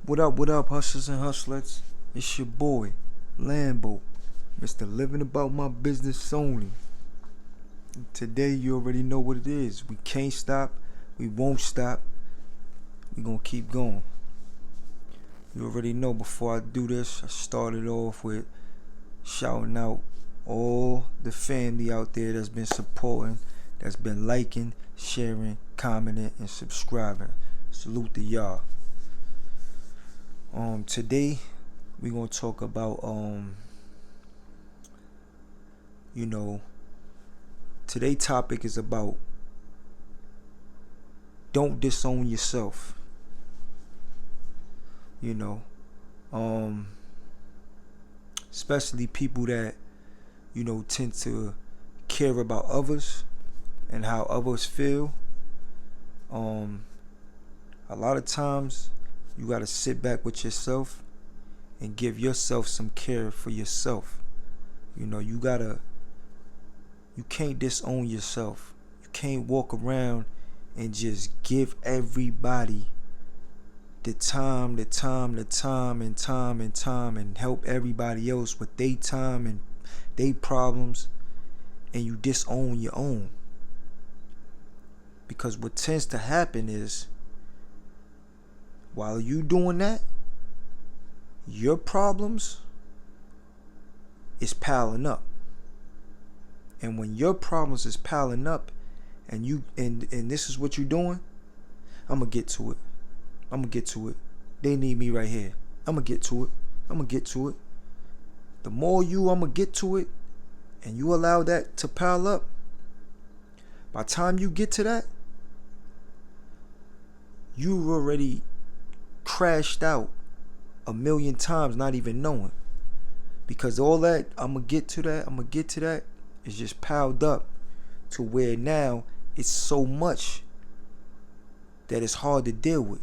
What up, hustlers and hustlets? It's your boy, Lambo, Mr. Living About My Business Only. Today, you already know what it is. We can't stop. We won't stop. We gonna keep going. You already know before I do this, I started off with shouting out all the family out there that's been supporting, that's been liking, sharing, commenting, and subscribing. Salute to y'all. Today we're gonna talk about today's topic is about don't disown yourself. Especially people that tend to care about others and how others feel. A lot of times you gotta sit back with yourself and give yourself some care for yourself. You can't disown yourself. You can't walk around and just give everybody the time and help everybody else with their time and their problems, and you disown your own. Because what tends to happen is, while you doing that, your problems is piling up. And when your problems is piling up and this is what you're doing, I'm gonna get to it. They need me right here. I'm gonna get to it. The more I'm gonna get to it, and you allow that to pile up, by the time you get to that, you already crashed out a million times, not even knowing. Because all that I'm gonna get to that is just piled up to where now it's so much that it's hard to deal with.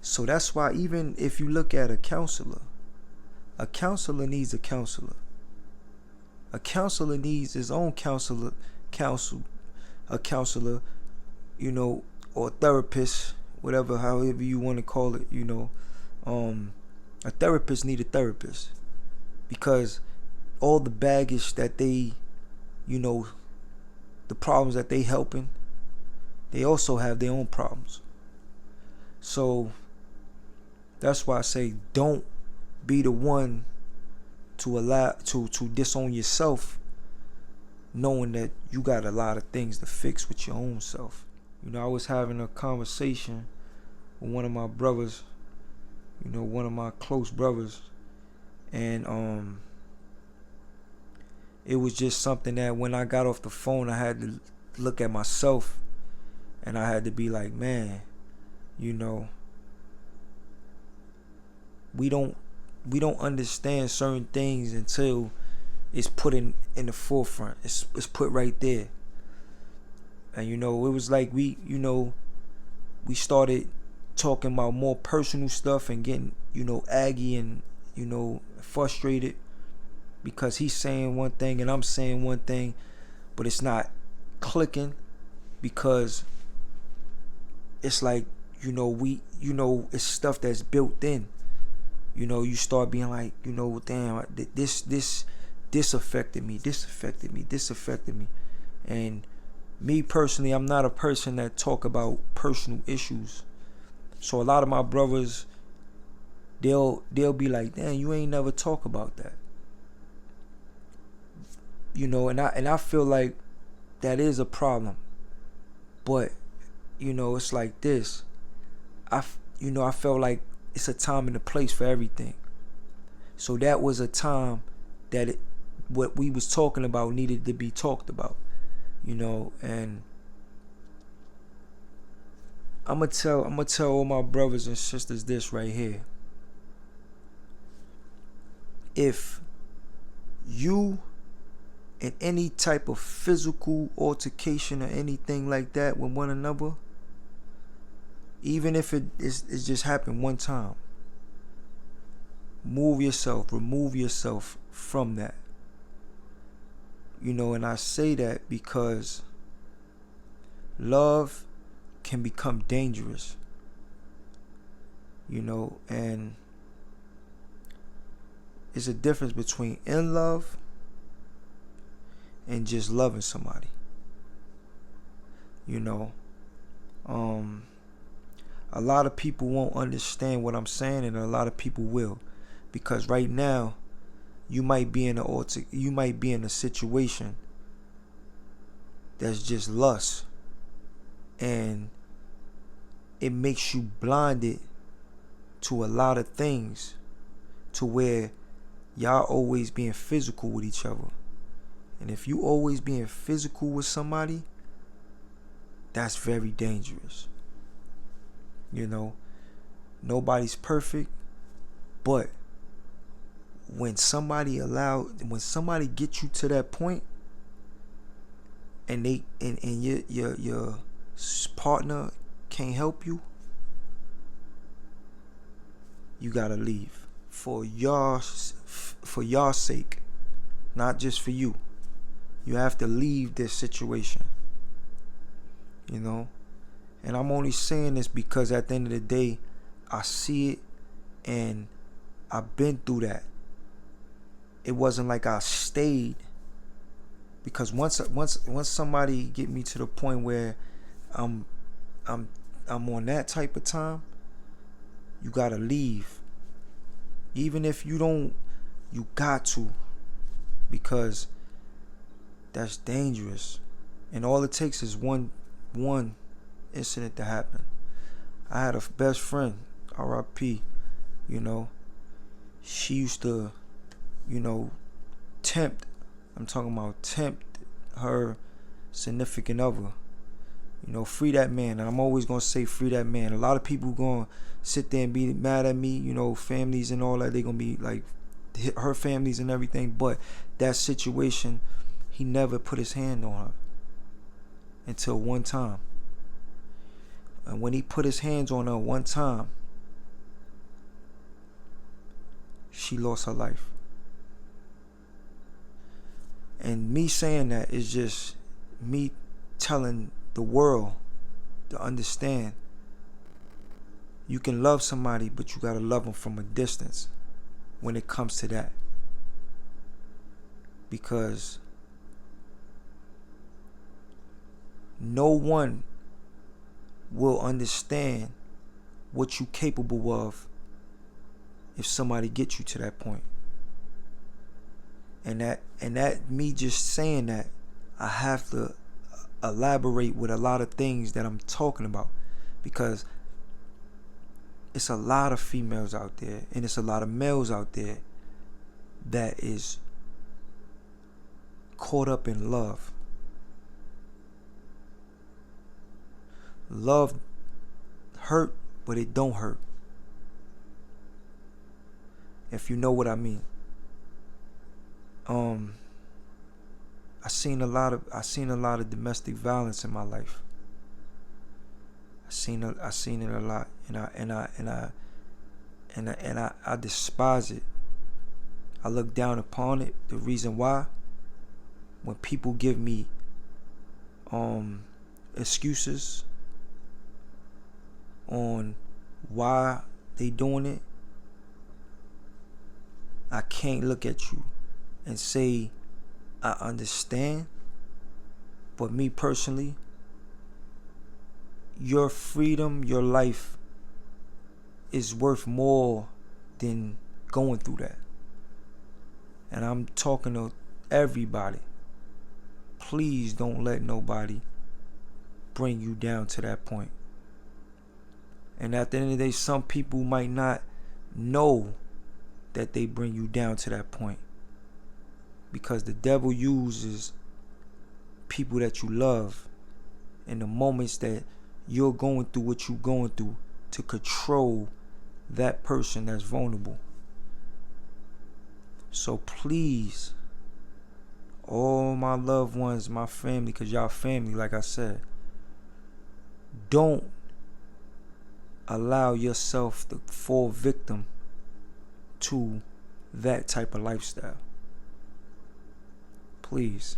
So that's why, even if you look at a counselor needs a counselor. A counselor needs his own counselor, or therapist, however you want to call it. A therapist need a therapist, because all the baggage that they, the problems that they helping, they also have their own problems. So that's why I say, don't be the one to allow to disown yourself, knowing that you got a lot of things to fix with your own self. I was having a conversation with one of my brothers, one of my close brothers, and it was just something that when I got off the phone, I had to look at myself, and I had to be like, man, we don't understand certain things until it's put in the forefront. It's put right there. And it was like we started talking about more personal stuff and getting aggy and frustrated, because he's saying one thing and I'm saying one thing, but it's not clicking, because it's like it's stuff that's built in. You start being like, damn, this affected me. And me personally, I'm not a person that talk about personal issues. So a lot of my brothers, they'll be like, damn, you ain't never talk about that. And I feel like that is a problem. But it's like this. I felt like it's a time and a place for everything. So that was a time that what we was talking about needed to be talked about. And I'm gonna tell all my brothers and sisters this right here. If you in any type of physical altercation or anything like that with one another, even if it's just happened one time, remove yourself from that. And I say that because love can become dangerous. and it's a difference between in love and just loving somebody. you know a lot of people won't understand what I'm saying, and a lot of people will, because right now you might be in a situation that's just lust, and it makes you blinded to a lot of things, to where y'all always being physical with each other. And if you always being physical with somebody, that's very dangerous. Nobody's perfect, but when somebody gets you to that point, and your partner can't help you, you gotta leave for y'all's sake, not just for you. You have to leave this situation. And I'm only saying this because at the end of the day, I see it, and I've been through that. It wasn't like I stayed, because once somebody get me to the point where I'm on that type of time, you gotta leave. Even if you don't, you got to, because that's dangerous. And all it takes is one incident to happen. I had a best friend, R.I.P. She used to, tempt her significant other. Free that man. And I'm always gonna say free that man. A lot of people gonna sit there and be mad at me, families and all that. They gonna be like, her families and everything. But that situation, he never put his hand on her until one time. And when he put his hands on her one time, she lost her life. And me saying that is just me telling the world to understand, you can love somebody, but you gotta love them from a distance when it comes to that. Because no one will understand what you capable of if somebody gets you to that point. And that me just saying that, I have to elaborate with a lot of things that I'm talking about, because it's a lot of females out there, and it's a lot of males out there that is caught up in love. Love hurt, but it don't hurt, if you know what I mean. I seen a lot of domestic violence in my life. I seen it a lot, and I despise it. I look down upon it. The reason why, when people give me excuses on why they doing it, I can't look at you and say I understand. But me personally, your freedom, your life is worth more than going through that. And I'm talking to everybody. Please don't let nobody bring you down to that point. And at the end of the day, some people might not know that they bring you down to that point, because the devil uses people that you love in the moments that you're going through what you're going through to control that person that's vulnerable. So please, all my loved ones, my family, because y'all family, like I said, don't allow yourself to fall victim to that type of lifestyle. Please.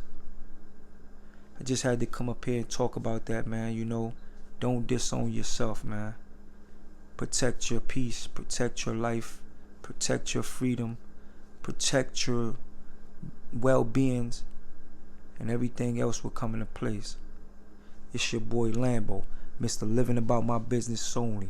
I just had to come up here and talk about that, man. Don't disown yourself, man. Protect your peace, protect your life, protect your freedom, protect your well-beings, and everything else will come into place. It's your boy Lambo, Mr. Living About My Business Solely.